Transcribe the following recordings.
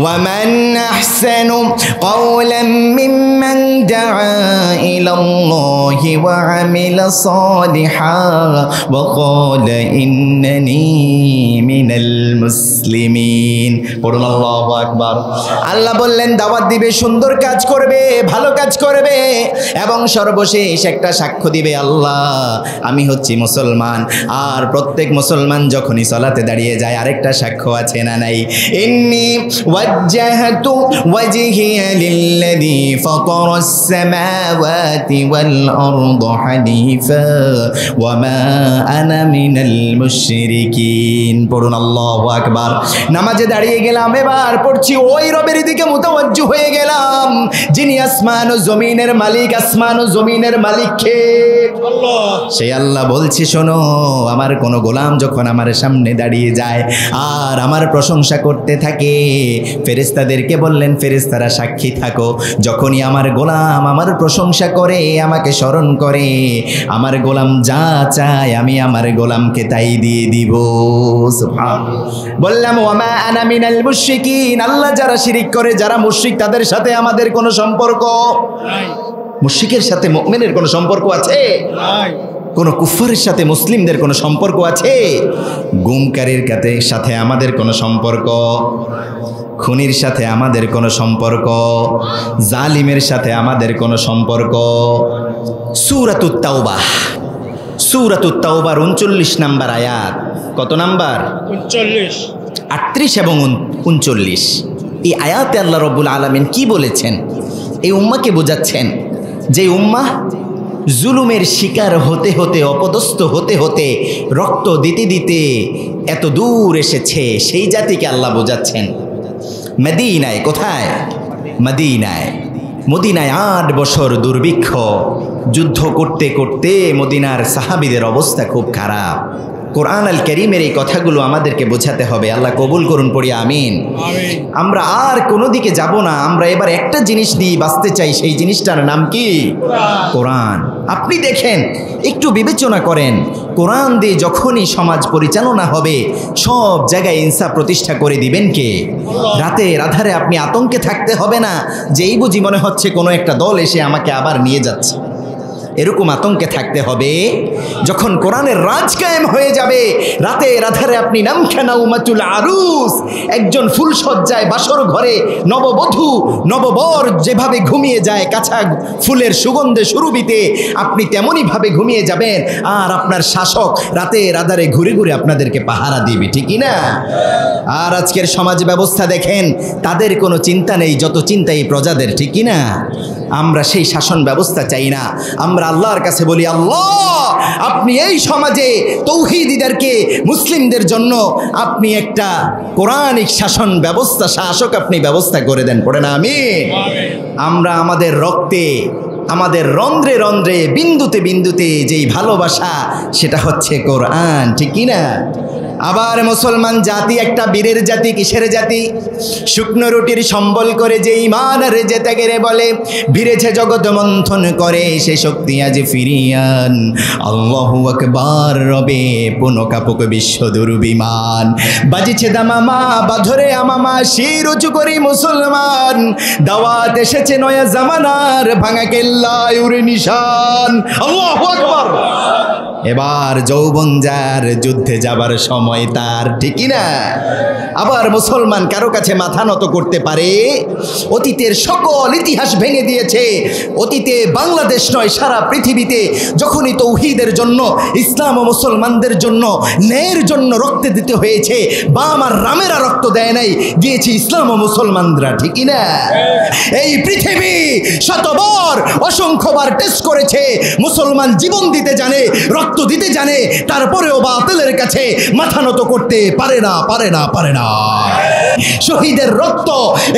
ومن أحسن قولا ممن دعا إلى الله وعمل صالحا وقال إنني من المسلمين পড়ুন আল্লাহু আকবার। আল্লাহ বললেন দাওয়াত দিবে, সুন্দর কাজ করবে, ভালো কাজ করবে এবং সর্বশেষ একটা সাক্ষ্য দিবে, আল্লাহ আমি হচ্ছি মুসলমান। আর প্রত্যেক মুসলমান যখনই সালাতে দাঁড়িয়ে যায় আরেকটা সাক্ষ্য আছে না নাই? ইন্নী وجهت وجهي للذي فطر السماوات والأرض حنيفا وما أنا من المشركين পড়ুন আল্লাহু আকবার। নামাজে দাঁড়িয়ে গেলাম, এবার পড়ছি ওই রবের দিকে মুতাওয়াজ্জু হয়ে গেলাম যিনি আসমান ও জমিনের মালিক। আসমান ও জমিনের মালিক কে? আল্লাহ। সেই আল্লাহ বলছে শোনো, আমার কোন গোলাম যখন আমার সামনে দাঁড়িয়ে যায় আর আমার প্রশংসা করতে থাকে, ফেরেশতাদেরকে বললেন ফেরেশতারা সাক্ষী থাকো, যখনই আমার গোলাম আমার প্রশংসা করে, আমাকে স্মরণ করে, আমার গোলাম যা চায় আমি আমার গোলামকে তাই দিয়ে দিব। সুবহানাল্লাহ। বললাম ওয়ামা আনা মিনাল মুশরিকিন, আল্লাহ যারা শিরিক করে, যারা মুশরিক, তাদের সাথে আমাদের কোনো সম্পর্ক নাই। মুশরিকের সাথে মুমিনের কোনো সম্পর্ক আছে? নাই। কোনো কুফারের সাথে মুসলিমদের কোনো সম্পর্ক আছে? গুমকারীর সাথে আমাদের কোনো সম্পর্ক, খুনির সাথে আমাদের কোনো সম্পর্ক, জালিমের সাথে আমাদের কোনো সম্পর্ক। সূরাতুত তাওবাহ, সূরাতুত তাওবার 39 নাম্বার আয়াত। কত নাম্বার? 39, 38 এবং 39। এই আয়াতে আল্লাহ রাব্বুল আলামিন কি বলেছেন? এই উম্মাহকে বোঝাচ্ছেন যে উম্মাহ জুলুমের শিকার হতে হতে, অপদস্থ হতে হতে, রক্ত দিতে দিতে এত দূর এসেছে, সেই জাতিকে আল্লাহ বোঝাচ্ছেন। মদিনায়, কোথায়? মদিনায়। মদিনায় 8 বছর দুর্ভিক্ষ, যুদ্ধ করতে করতে মদিনার সাহাবীদের অবস্থা খুব খারাপ। কোরআন আল কারীমের এই কথাগুলো আমাদেরকে বোঝাতে হবে। আল্লাহ কবুল করুন, পড়ি আমিন। আমরা আর কোনো দিকে যাব না, আমরা এবার একটা জিনিস নিয়ে বাঁচতে চাই, সেই জিনিসটার নাম কি? কোরআন। আপনি দেখেন, একটু বিবেচনা করেন, কোরআন দিয়ে যখনই সমাজ পরিচালনা হবে সব জায়গায় ইনসাফ প্রতিষ্ঠা করে দিবেন কে? রাতের আধারে আপনি আতঙ্কে থাকতে হবে না যে এই বুঝি মনে হচ্ছে কোনো একটা দল এসে আমাকে আবার নিয়ে যাচ্ছে। এরকম আতঙ্কে থাকতে হবে যখন কোরআনের রাজ কায়েম হয়ে যাবে। রাতের আধারে আপনি নামখানা উমাতুল আরুস, একজন ফুলসজ্জায় বাসর ঘরে নববধূ নববর যেভাবে ঘুমিয়ে যায় কাঁচা ফুলের সুগন্ধে সুরভিতে, আপনি তেমনইভাবে ঘুমিয়ে যাবেন। আর আপনার শাসক রাতের আধারে ঘুরে ঘুরে আপনাদেরকে পাহারা দিবে, ঠিকই না? আর আজকের সমাজ ব্যবস্থা দেখেন, তাদের কোনো চিন্তা নেই যত চিন্তা এই প্রজাদের, ঠিকই না? আমরা সেই শাসন ব্যবস্থা চাই না। আমরা আল্লাহর কাছে বলি, আল্লাহ আপনি এই সমাজে তৌহিদীদেরকে, মুসলিমদের জন্য আপনি একটা কোরআনিক শাসন ব্যবস্থা, শাসক আপনি ব্যবস্থা করে দেন। পড়ে না আমিন। আমরা আমাদের রক্তে, আমাদের রন্ধ্রে রন্ধ্রে, বিন্দুতে বিন্দুতে যেই ভালোবাসা, সেটা হচ্ছে কোরআন, ঠিক কি না? আবার মুসলমান জাতি একটা বীরের জাতি। কিসের জাতি? শুকনো রুটির সম্বল করে যে ঈমান আর যে ত্যাগের বলে ভিড়েছে জগৎ মন্থন করে, সে শক্তি আজ ফিরিয়ান। আল্লাহু আকবার, রবে পুনকাপুক বিশ্ব দুর্বিমান। বাজিছে দামামা বাধরে আমামা, শির উঁচু করি মুসলমান। দাওয়াত এসেছে নয়া জামানার, ভাঙা কেল্লায় উড়ে নিশান। আল্লাহু আকবার। এবার যৌবন যার, যুদ্ধে যাবার সময় তার, ঠিকই না? আবার মুসলমান কারো কাছে মাথা নত করতে পারে? অতীতের সকল ইতিহাস ভেঙে দিয়েছে। অতীতে বাংলাদেশ নয়, সারা পৃথিবীতে যখনই তৌহিদের জন্য, ইসলাম ও মুসলমানদের জন্য, ন্যায়ের জন্য রক্ত দিতে হয়েছে, বাম আর রামেরা রক্ত দেয় নাই, দিয়েছে ইসলাম ও মুসলমানরা, ঠিকই না? এই পৃথিবী শতবার অসংখ্যবার টেস্ট করেছে, মুসলমান জীবন দিতে জানে, রক্ত দিতে জানে, তারপরেও বাতিলের কাছে মাথা নত করতে পারে না, পারে না, পারে না। শহীদের রক্ত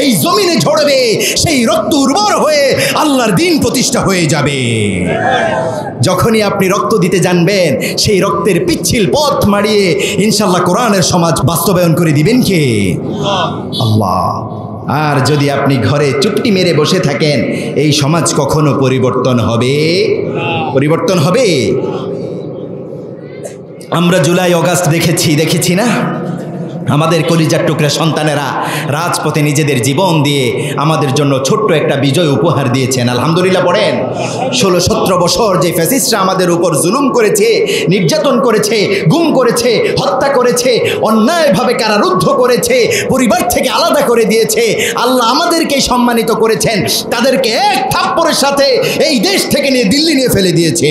এই জমিনে ঝরবে, সেই রক্ত উর্বর হয়ে আল্লাহর দ্বীন প্রতিষ্ঠা হয়ে যাবে। যখনই আপনি রক্ত দিতে জানবেন, সেই রক্তের পিচ্ছিল পথ মারিয়ে ইনশাআল্লাহ কোরআনের সমাজ বাস্তবায়ন করে দিবেন কে? আল্লাহ। আর যদি আপনি ঘরে চুপটি মেরে বসে থাকেন, এই সমাজ কখনো পরিবর্তন হবে? পরিবর্তন হবে? আমরা জুলাই অগাস্ট দেখেছি না? আমাদের কলিজার টুকরা সন্তানেরা রাজপথে নিজেদের জীবন দিয়ে আমাদের জন্য ছোট্ট একটা বিজয় উপহার দিয়েছেন, আলহামদুলিল্লাহ পড়েন। 16-17 বছর যে ফ্যাসিস্টরা আমাদের উপর জুলুম করেছে, নির্যাতন করেছে, গুম করেছে, হত্যা করেছে, অন্যায়ভাবে কারারুদ্ধ করেছে, পরিবার থেকে আলাদা করে দিয়েছে, আল্লাহ আমাদেরকে সম্মানিত করেছেন। তাদেরকে এক থাপ্পড়ের সাথে এই দেশ থেকে নিয়ে দিল্লি নিয়ে ফেলে দিয়েছে।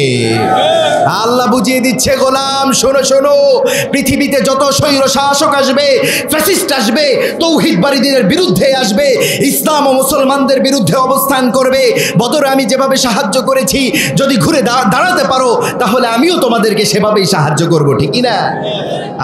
আল্লাহ বুঝিয়ে দিচ্ছে, গোলাম শোনো শোনো, পৃথিবীতে যত স্বৈর শাসক আসবে, ফ্যাসিস্ট আসবে, তৌহিদবাদীদের বিরুদ্ধে আসবে, ইসলাম ও মুসলমানদের বিরুদ্ধে অবস্থান করবে, বদরে আমি যেভাবে সাহায্য করেছি, যদি ঘুরে দাঁড়াতে পারো তাহলে আমিও তোমাদেরকে সেভাবেই সাহায্য করব, ঠিক না?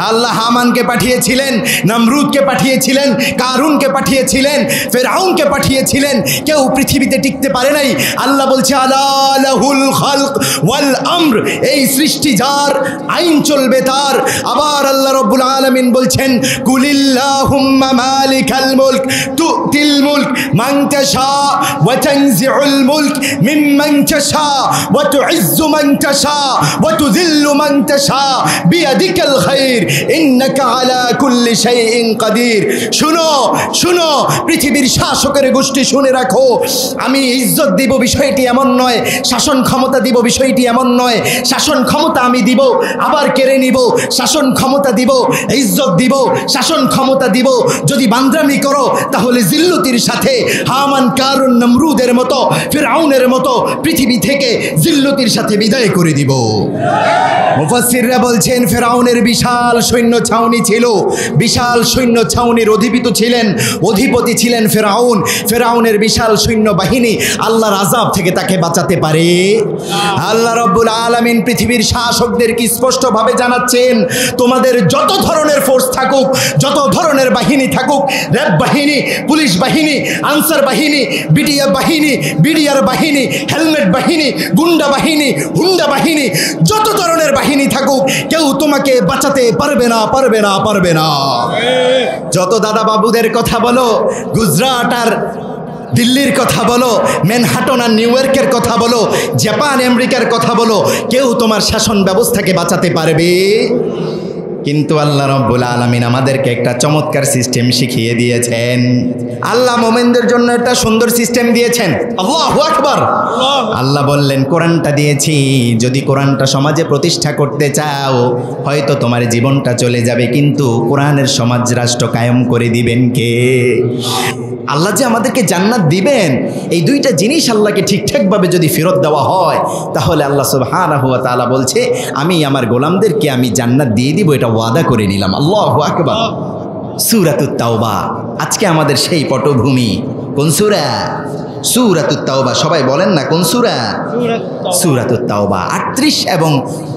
আল্লাহ হামানকে পাঠিয়েছিলেন, নমরুদকে পাঠিয়েছিলেন, কারুনকে পাঠিয়েছিলেন, ফেরাউনকে পাঠিয়েছিলেন, কেউ পৃথিবীতে টিকতে পারে নাই। আল্লাহ বলছে আলা লাহুল খালক ওয়াল আমর, এই সৃষ্টি যার, আইন চলবে তার। আবার আল্লাহ রাব্বুল আলামিন বলছেন কুলিল্লাহুম্মা মালিকাল মুলক তুতিল মুলক মান তাশা ওয়া তানজিউল মুলক মিম্মান তাশা ওয়া তুইজ্জু মান তাশা ওয়া তুযিল্লু মান তাশা বিয়াদিকাল খায়র ইন্নাকা আলা কুল্লি শাইইন কাদির। শুনো শুনো পৃথিবীর শাসকের গোষ্ঠী, শুনে রাখো, আমি ইজ্জত দিব বিষয়টি এমন নয়, শাসন ক্ষমতা দিব বিষয়টি এমন নয়। শাসন ক্ষমতা আমি দিব আবার কেড়ে নিব, শাসন ক্ষমতা দিব, ইজ্জত দিব, শাসন ক্ষমতা দিব। যদি বান্দ্রামি করো তাহলে জিল্লতির সাথে হামান, কারুন, নমরুদের মতো, ফিরআউনের মতো পৃথিবী থেকে জিল্লতির সাথে বিদায় করে দিব। মুফাসসিররা বলছেন ফিরআউনের বিশাল সৈন্য ছাউনি ছিল, বিশাল সৈন্য ছাউনির অধিপতি ছিলেন ফিরআউন। ফিরআউনের বিশাল সৈন্য বাহিনী আল্লাহর আযাব থেকে তাকে বাঁচাতে পারে? আল্লাহ রাব্বুল আলামিন পৃথিবীর শাসকদেরকে স্পষ্টভাবে জানাচ্ছেন, তোমাদের যত ধরনের ফোর্স থাকুক, যত ধরনের বাহিনী থাকুক, র্যাব বাহিনী, পুলিশ বাহিনী, আনসার বাহিনী, বিডিআর বাহিনী, বিডিআর বাহিনী, হেলমেট বাহিনী, গুন্ডা বাহিনী, হুন্ডা বাহিনী, যত ধরনের বাহিনী থাকুক, কেউ তোমাকে বাঁচাতে পারবে না, পারবে না, পারবে না। যত দাদা বাবুদের কথা বলো, গুজরাট আর দিল্লির কথা বলো, ম্যানহাটন আর নিউ ইয়র্কের কথা বলো, জাপান আমেরিকার কথা বলো, কেউ তোমার শাসন ব্যবস্থাকে বাঁচাতে পারবে? কিন্তু আল্লাহ রাব্বুল আলামিন আমাদেরকে একটা চমৎকার সিস্টেম শিখিয়ে দিয়েছেন। আল্লাহ মুমিনদের জন্য একটা সুন্দর সিস্টেম দিয়েছেন। আল্লাহু আকবার। আল্লাহ বললেন কোরআনটা দিয়েছি, যদি কোরআনটা সমাজে প্রতিষ্ঠা করতে চাও হয়তো তোমার জীবনটা চলে যাবে, কিন্তু কোরআনের সমাজ রাষ্ট্র কায়েম করে দিবেন কে? আল্লাহ যে আমাদেরকে জান্নাত দিবেন, এই দুইটা জিনিস আল্লাহকে ঠিকঠাকভাবে যদি ফেরত দেওয়া হয় তাহলে আল্লাহ সুবহানাহু ওয়া তাআলা বলছে আমি আমার গোলামদেরকে আমি জান্নাত দিয়ে দিব, এটা ওয়াদা করে নিলাম। আল্লাহু আকবার। সূরাতুত তাওবা আজকে আমাদের সেই পটভূমি। কোন সূরা? সূরাতুত তাওবা। সবাই বলেন না কোন সূরা? সূরাতুত তাওবা 38 এবং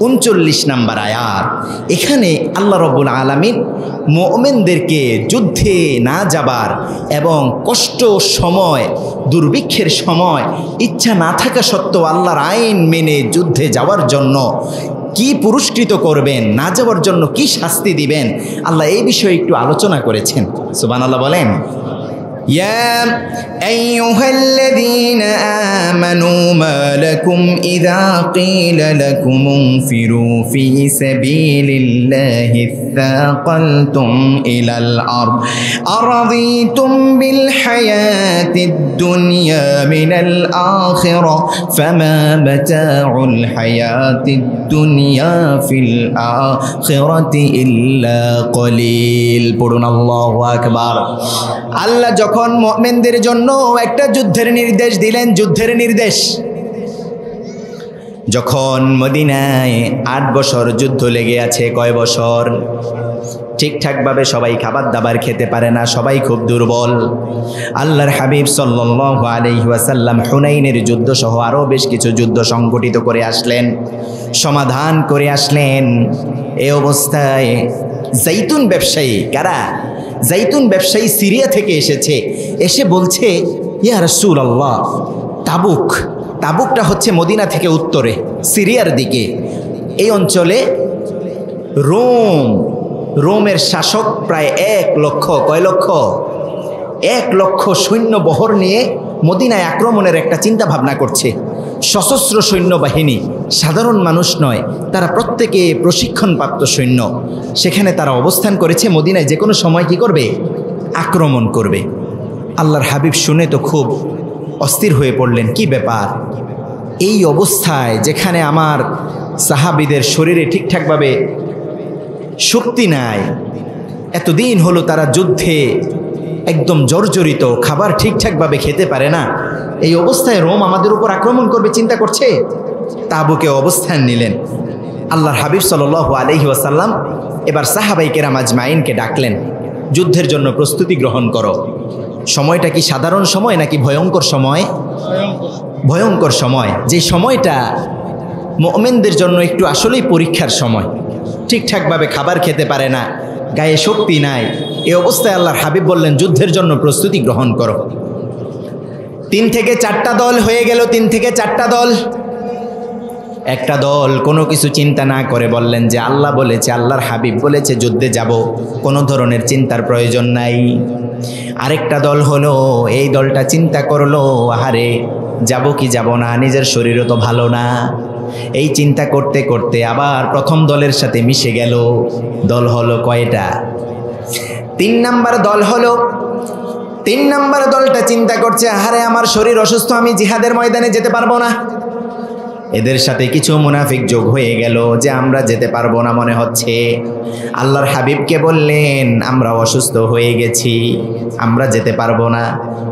39 নম্বর আয়াত। এখানে আল্লাহ রাব্বুল আলামিন মুমিনদেরকে যুদ্ধে না যাবার এবং কষ্ট সময়, দুর্ভিক্ষের সময় ইচ্ছা না থাকা সত্ত্বেও আল্লাহর আইন মেনে যুদ্ধে যাওয়ার জন্য কি পুরস্কৃত করবেন, না যাওয়ার জন্য কি শাস্তি দিবেন, আল্লাহ এই বিষয়ে একটু আলোচনা করেছেন। সুবহানাল্লাহ বলেন। يا أيها الذين آمنوا ما لكم إذا قيل لكم انفروا في سبيل الله اثاقلتم إلى الأرض أرضيتم بالحياة الدنيا من الآخرة فما متاع الحياة الدنيا في الآخرة إلا قليل. পড়ুন আল্লাহু আকবার। আল্লাহ যখন মুমিনদের জন্য একটা যুদ্ধের নির্দেশ দিলেন, যুদ্ধের নির্দেশ, যখন মদিনায় 8 বছর যুদ্ধ লেগে আছে, কয় বছর? ঠিকঠাকভাবে সবাই খাবার দাবার খেতে পারে না, সবাই খুব দুর্বল। আল্লাহর হাবিব সাল্লাল্লাহু আলাইহি ওয়াসাল্লাম হুনাইনের যুদ্ধ সহ আরও বেশ কিছু যুদ্ধ সংগঠিত করে আসলেন, সমাধান করে আসলেন। এই অবস্থায় জাইতুন ব্যবসায়ী, কারা? জাইতুন ব্যবসায়ী সিরিয়া থেকে এসেছে, এসে বলছে ইয়া রাসূলুল্লাহ, তাবুকটা হচ্ছে মদিনা থেকে উত্তরে সিরিয়ার দিকে, এই অঞ্চলে রোমের শাসক প্রায় 1 লক্ষ, কয় লক্ষ? 1 লক্ষ সৈন্য বহর নিয়ে মদিনায় আক্রমণের একটা চিন্তা ভাবনা করছে। সশস্ত্র সৈন্যবাহিনী, সাধারণ মানুষ নয়, তারা প্রত্যেকে প্রশিক্ষণপ্রাপ্ত সৈন্য। সেখানে তারা অবস্থান করেছে, মদিনায় যে কোনো সময় কি করবে? আক্রমণ করবে। আল্লাহর হাবিব শুনে তো খুব অস্থির হয়ে পড়লেন, কি ব্যাপার? এই অবস্থায় যেখানে আমার সাহাবীদের শরীরে ঠিকঠাকভাবে শক্তি নাই, এতদিন হলো তারা যুদ্ধে একদম জর্জরিত, খাবার ঠিকঠাকভাবে খেতে পারে না, এই অবস্থায় রোম আমাদের উপর আক্রমণ করবে চিন্তা করছে। তাবুকে অবস্থান নিলেন। আল্লাহর হাবিব সাল্লাল্লাহু আলাইহি ওয়াসাল্লাম এবার সাহাবায়ে কেরাম আজমাইনকে ডাকলেন, যুদ্ধের জন্য প্রস্তুতি গ্রহণ করো। সময়টা কি সাধারণ সময় নাকি ভয়ঙ্কর সময়? ভয়ঙ্কর সময়। যে সময়টা মুমিনদের জন্য একটু আসলেই পরীক্ষার সময়। ঠিকঠাকভাবে খাবার খেতে পারে না, গায়ে শক্তি নাই, এই অবস্থায় আল্লাহর হাবিব বললেন যুদ্ধের জন্য প্রস্তুতি গ্রহণ করো। 3 থেকে 4টা দল হয়ে গেল, 3 থেকে 4টা দল। একটা দল কোনো কিছু চিন্তা না করে বললেন যে আল্লাহ বলেছে, আল্লাহর হাবিব বলেছে যুদ্ধে যাব, কোনো ধরনের চিন্তার প্রয়োজন নাই। আরেকটা দল হলো, এই দলটা চিন্তা করলো, আহারে যাব কি যাব না, নিজের শরীরও তো ভালো না। এই চিন্তা করতে করতে আবার প্রথম দলের সাথে মিশে গেল। দল হলো কয়টা? 3 নাম্বার দল হলো। 3 নাম্বার দলটা চিন্তা করছে, আহারে আমার শরীর অসুস্থ, আমি জিহাদের ময়দানে যেতে পারবো না। এদের সাথে কিছু মুনাফিক যোগ হয়ে গেল যে আমরা যেতে পারবো না মনে হচ্ছে। আল্লাহর হাবিবকে বললেন আমরা অসুস্থ হয়ে গেছি, আমরা যেতে পারবো না।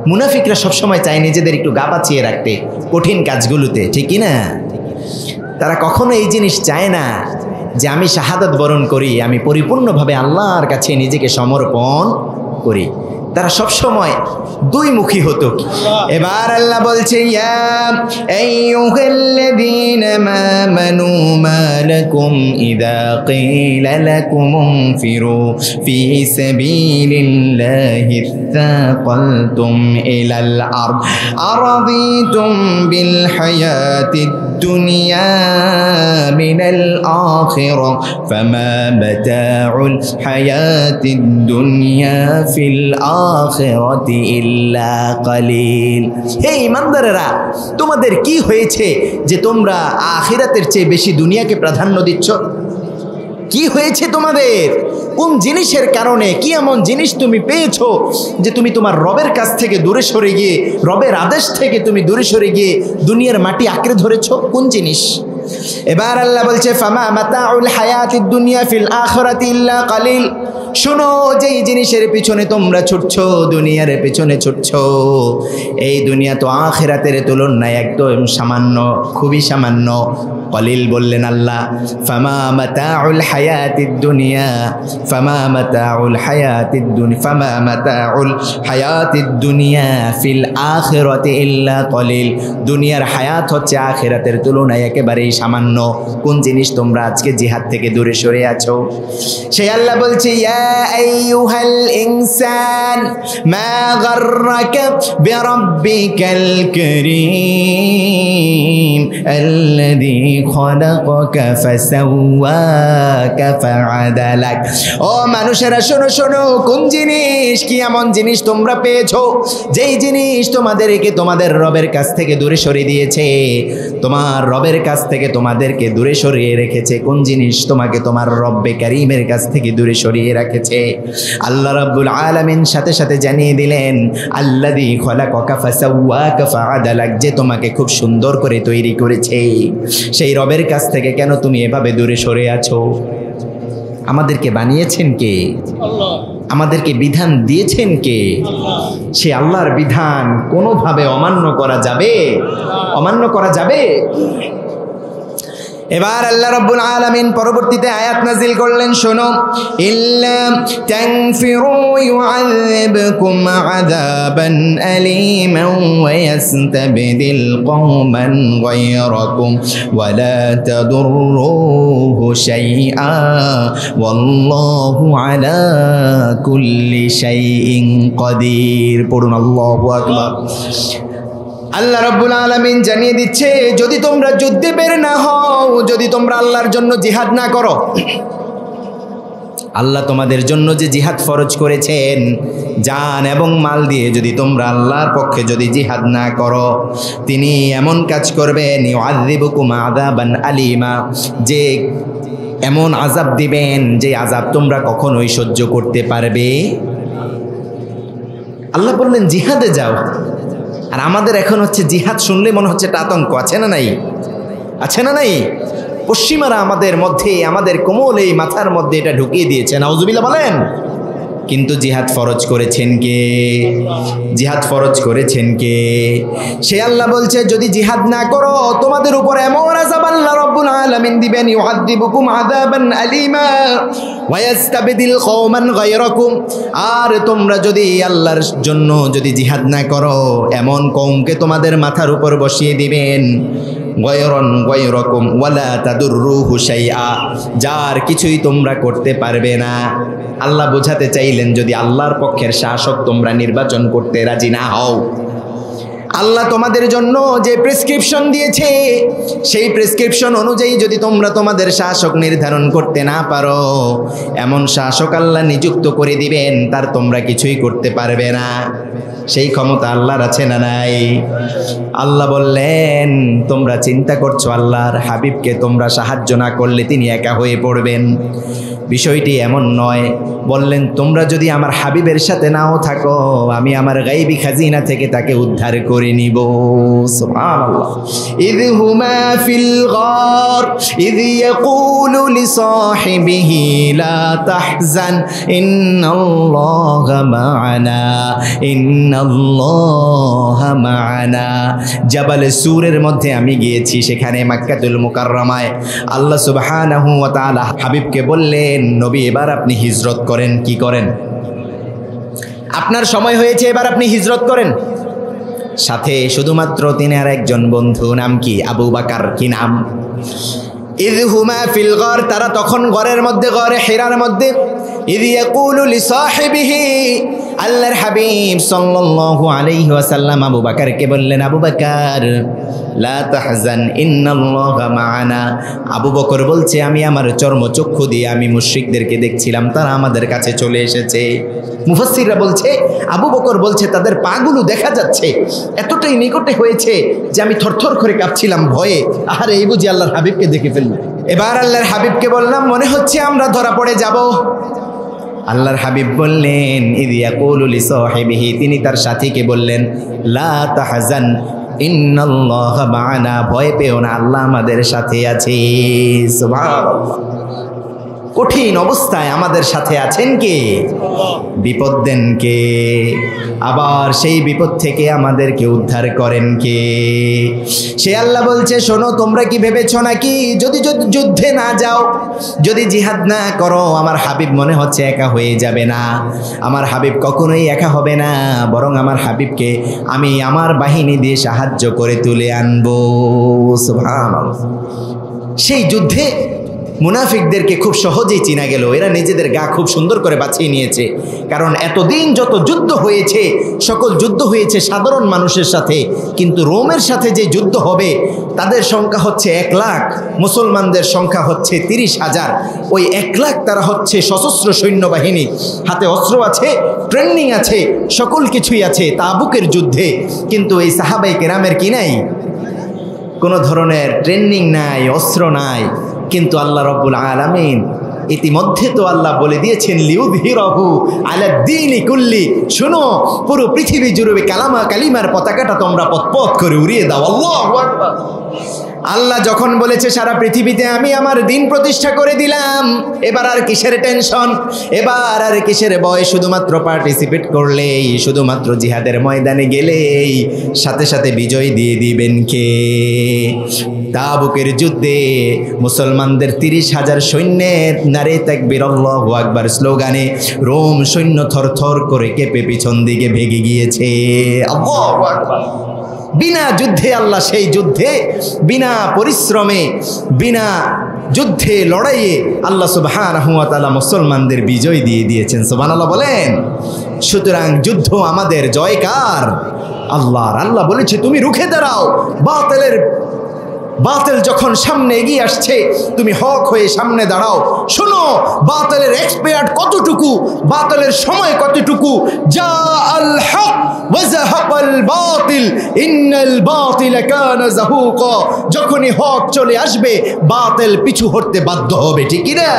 মুনাফিকরা সবসময় চায় নিজেদের একটু গা বাঁচিয়ে রাখতে কঠিন কাজগুলোতে, ঠিকই না? তারা কখনো এই জিনিস চায় না যে আমি শাহাদাত বরণ করি, আমি পরিপূর্ণভাবে আল্লাহর কাছে নিজেকে সমর্পণ করি। তারা সব সময় দুই মুখী হতো। এবার আল্লাহ বলছে, ইয়া আইয়ুহাল্লাযীনা আমানু মা লাকুম ইযা ক্বিলা লাকুম ইনফিরু ফী সাবীলিল্লাহি ইসতাকালতুম ইলাল আরদ আরাদিতুম বিল হায়াতিদ দুনিয়া মিনাল আখিরা ফামা মাতাউল হায়াতিদ দুনিয়া ফিল আখিরাতি ইল্লা কালিল। হে ঈমানদারেরা, তোমাদের কি হয়েছে যে তোমরা আখিরাতের চেয়ে বেশি দুনিয়াকে প্রাধান্য দিচ্ছ? কি হয়েছে তোমাদের? কোন জিনিসের কারণে, কি এমন জিনিস তুমি পেয়েছো যে তুমি তোমার রবের কাছ থেকে দূরে সরে গিয়ে, রবের আদেশ থেকে তুমি দূরে সরে গিয়ে দুনিয়ার মাটি আঁকড়ে ধরেছো? কোন জিনিস? এবার আল্লাহ বলছে, ফামা মাতাউল হায়াতিদ দুনিয়া ফিল আখিরাতি ইল্লা কালিল। শোনো, যেই জিনিসের পিছনে তোমরা ছুটছো, দুনিয়ার পিছনে ছুটছো, এই দুনিয়া তো আখিরাতের তুলনায় একদম সামান্য, খুবই সামান্য। কলিল বললেন আল্লাহ, ফামা মাতাউল হায়াতিদ দুনিয়া, ফামা মাতাউল হায়াতিদ দুনিয়া, ফামা মাতাউল হায়াতিদ দুনিয়া ফিল আখিরাতি ইল্লা কলিল। দুনিয়ার হায়াত হচ্ছে আখিরাতের তুলনায় একেবারেই সামান্য। কোন জিনিস তোমরা আজকে জিহাদ থেকে দূরে সরে আছো? সেই আল্লাহ বলছে, ইয়া আইয়ুহাল ইনসান মা গাররাকা বিরাব্বিকাল কারীম আল্লাযী খালাকাকা ফাসাওয়াকা ফাআদালাক। ও মানুষেরা শোনো শোনো, কোন জিনিস, কি এমন জিনিস তোমরা পেয়েছো যেই জিনিস তোমাদেরকে তোমাদের রবের কাছ থেকে দূরে সরিয়ে দিয়েছে, তোমার রবের কাছ থেকে তোমাদেরকে দূরে সরিয়ে রেখেছে? কোন জিনিস তোমাকে তোমার রব্বে কারীমের কাছ থেকে দূরে সরিয়ে রেখেছে? আল্লাহ রাব্বুল আলামিন সাথে সাথে জানিয়ে দিলেন, আল্লাযী খালাকাকা ফাসাওয়াকা ফাআদালাক, যে তোমাকে খুব সুন্দর করে তৈরি করেছে। সেই রবের কাছ থেকে কেন তুমি এভাবে দূরে সরে আছো? আমাদেরকে বানিয়েছেন কে? আল্লাহ। আমাদেরকে বিধান দিয়েছেন কে? আল্লাহ। সে আল্লাহর বিধান কোনোভাবে অমান্য করা যাবে? অমান্য করা যাবে? এবার আল্লাহ রাব্বুল আলামিন পরবর্তীতে আয়াত নাজিল করলেন, শোনো, ইল্লা তানফিরু ইউআযিবকুম আযাবান আলীমান ওয়া ইয়াস্তাবদিল কওমান গায়রাকুম ওয়া লা তাদুররুহু শাইআ ওয়াল্লাহু আলা কুল্লি শাইইন কাদির। পড়ুন আল্লাহু আকবার। আল্লাহ রাব্বুল আলামিন জানিয়ে দিচ্ছে, যদি তোমরা যুদ্ধে বের না হও, যদি তোমরা আল্লাহর জন্য জিহাদ না করো, আল্লাহ তোমাদের জন্য যে জিহাদ ফরজ করেছেন, জান এবং মাল দিয়ে যদি তোমরা আল্লাহর পক্ষে যদি জিহাদ না করো, তিনি এমন কাজ করবেন, ইউআযিবুকুম আযাবান আলীমা, যে এমন আযাব দিবেন যে আযাব তোমরা কখনোই সহ্য করতে পারবে। আল্লাহ বললেন জিহাদে যাও। আর আমাদের এখন হচ্ছে জিহাদ শুনলে মনে হচ্ছে একটা আতঙ্ক, আছে না নাই? আছে না নাই? পশ্চিমারা আমাদের মধ্যে, আমাদের কোমল এই মাথার মধ্যে এটা ঢুকিয়ে দিয়েছে, নাউজুবিল্লাহ বলেন। কিন্তু জিহাদ ফরজ করেছেন কে? জিহাদ ফরজ করেছেন কে? সে আল্লাহ বলছে যদি জিহাদ না করো তোমাদের উপর এমন আযাব আল্লাহ রাব্বুল আলামিন দিবেন, ইউআযিবুকুম আযাবান আলীমা ওয়া ইস্তাবদিল কওমান গায়রাকুম। আর তোমরা যদি আল্লাহর জন্য যদি জিহাদ না করো, এমন কওমকে তোমাদের মাথার উপর বসিয়ে দিবেন, গায়রান গায়রাকুম ওয়ালা তাদুররুহু শাইআ, যার কিছুই তোমরা করতে পারবে না। আল্লাহ বোঝাতে চাইলেন যদি আল্লাহর পক্ষের শাসক তোমরা নির্বাচন করতে রাজি না হও, আল্লাহ তোমাদের জন্য যে প্রেসক্রিপশন দিয়েছে সেই প্রেসক্রিপশন অনুযায়ী যদি তোমরা তোমাদের শাসক নির্ধারণ করতে না পারো, এমন শাসক আল্লাহ নিযুক্ত করে দিবেন, তার তোমরা কিছুই করতে পারবে না। সেই ক্ষমতা আল্লাহর আছে না নাই? আল্লাহ বললেন তোমরা চিন্তা করছো আল্লাহর হাবিবকে তোমরা সাহায্য না করলে তিনি একা হয়ে পড়বেন। বিষয়টি এমন নয়। বললেন তোমরা যদি আমার হাবিবের সাথে নাও থাকো, আমি আমার গায়বী খাজিনা থেকে তাকে উদ্ধার করে নিব। সুবহানাল্লাহ। ইয হুমা ফিল গার ইয ইয়াকুলু লিসাহিবিহি লা তাহজান ইন্নাল্লাহা মা'ানা ইন্নাল্লাহা মা'ানা। জাবাল সূরের মধ্যে আমি গিয়েছি, সেখানে মক্কাতুল মুকাররমায় আল্লাহ সুবহানাহু ওয়া তাআলা হাবিবকে বললেন নবী এবার আপনি হিজরত করেন। কি করেন? আপনার সময় হয়েছে, এবার আপনি হিজরত করেন। সাথে শুধুমাত্র তিনি আর একজন বন্ধু, নাম কি? আবু বকর। কি নাম? ইয হুমা ফিল গার, তারা তখন ঘরের মধ্যে, ঘরে হিরার মধ্যে, ইয ইয়াকুলু লিসাহিবিহি, আল্লাহর হাবিব সাল্লাল্লাহু আলাইহি ওয়াসাল্লাম আবু বকরকে বললেন আবু বকর লা তাহজান ইন্নাল্লাহা মা'ানা। আবু বকর বলছে আমি আমার চর্মচক্ষু দিয়ে আমি মুশরিকদেরকে দেখছিলাম, তারা আমাদের কাছে চলে এসেছে। মুফাসসিররা বলছে আবু বকর বলছে তাদের পাগুলো দেখা যাচ্ছে, এতটাই নিকটে হয়েছে যে আমি থরথর করে কাঁপছিলাম ভয়ে। আরে এই বুঝি আল্লাহর হাবিবকে দেখে ফেলল। এবার আল্লাহর হাবিবকে বললাম মনে হচ্ছে আমরা ধরা পড়ে যাব। আল্লাহর হাবিব বললেন ইয ইয়াকুলু লিসাহিবিহি, তিনি তার সাথীকে বললেন লা তাহজান ইন্নাল্লাহা মা'ানা, ভয় পেও না, আল্লাহ আমাদের সাথে আছে। সুবহানাল্লাহ। কঠিন অবস্থায় আমাদের সাথে আছেন কে? বিপদ দেন কে? আবার সেই বিপদ থেকে আমাদেরকে উদ্ধার করেন কে? সে আল্লাহ বলছে শোনো, তোমরা কি ভেবেছ নাকি যদি যুদ্ধে না যাও, যদি জিহাদ না করো, আমার হাবিব মনে হচ্ছে একা হয়ে যাবে না? আমার হাবিব কখনোই একা হবে না, বরং আমার হাবিবকে আমি আমার বাহিনী দিয়ে সাহায্য করে তুলে আনবো। সুবহানাল্লাহ। সেই যুদ্ধে মুনাফিকদেরকে খুব সহজেই চিনা গেল, এরা নিজেদের গা খুব সুন্দর করে বাঁচিয়ে নিয়েছে। কারণ এতদিন যত যুদ্ধ হয়েছে, সকল যুদ্ধ হয়েছে সাধারণ মানুষের সাথে, কিন্তু রোমের সাথে যে যুদ্ধ হবে তাদের সংখ্যা হচ্ছে 1 লাখ, মুসলমানদের সংখ্যা হচ্ছে 30,000। ওই 1 লাখ তারা হচ্ছে সশস্ত্র সৈন্যবাহিনী, হাতে অস্ত্র আছে, ট্রেনিং আছে, সকল কিছুই আছে তাবুকের যুদ্ধে। কিন্তু এই সাহাবায়ে কেরামের কি নাই? কোনো ধরনের ট্রেনিং নাই, অস্ত্র নাই। কিন্তু আল্লাহ রাব্বুল আলামিন ইতিমধ্যে তো আল্লাহ বলে দিয়েছেন লিউযহিরাহু আলা দ্বীনি কুল্লি, শোনো পুরো পৃথিবী জুড়ে কালিমার পতাকাটা তোমরা পথ করে উড়িয়ে দাও। আল্লাহু আকবার। আল্লাহ যখন বলেছে সারা পৃথিবীতে আমি আমার দিন প্রতিষ্ঠা করে দিলাম, এবার আর কিসের টেনশন, এবার আর কিসের ভয়? শুধুমাত্র পার্টিসিপেট করলেই, শুধুমাত্র জিহাদের ময়দানে গেলেই সাথে সাথে বিজয় দিয়ে দিবেন কে? তাবুকের যুদ্ধে মুসলমানদের 30,000 সৈন্যের নারে তাকবীর আল্লাহু আকবার স্লোগানে রোম সৈন্য থরথর করে কেঁপে পিছন দিকে ভেগে গিয়েছে। আল্লাহু আকবার। বিনা যুদ্ধে আল্লাহ সেই যুদ্ধে বিনা পরিশ্রমে, বিনা যুদ্ধে লড়াইয়ে আল্লাহ সুবহানাহু ওয়া তাআলা মুসলমানদের বিজয় দিয়ে দিয়েছেন। সুবহানাল্লাহ বলেন। সুতরাং যুদ্ধ আমাদের জয়কার আল্লাহর। আল্লাহ বলেছে তুমি রুখে দাঁড়াও বাতিলের বাতিল যখন সামনে এগিয়ে আসছে তুমি হক হয়ে সামনে দাঁড়াও। শোনো বাতিলের এক্সপায়ার্ড কতটুকু, বাতিলের সময় কতটুকু। যা আল হক ওয়া যাহাকাল বাতিল ইন্নাল বাতিলা কানা যাহুকা। যখনই হক চলে আসবে বাতিল পিছু হটতে বাধ্য হবে, ঠিক কি না?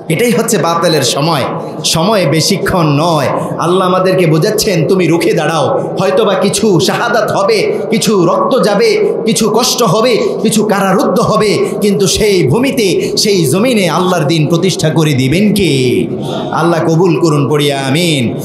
এটাই হচ্ছে বাতিলের সময়। সময় বেশিক্ষণ নয়। আল্লাহ আমাদেরকে বোঝাচ্ছেন তুমি রুখে দাঁড়াও। হয়তোবা কিছু শাহাদাত হবে, কিছু রক্ত যাবে, কিছু কষ্ট হবে, কিছু কারারুদ্ধ হবে, কিন্তু সেই ভূমিতে সেই জমিনে আল্লাহর দিন প্রতিষ্ঠা করে দিবেন কে? আল্লাহ কবুল করুন, পড়িয়া আমিন।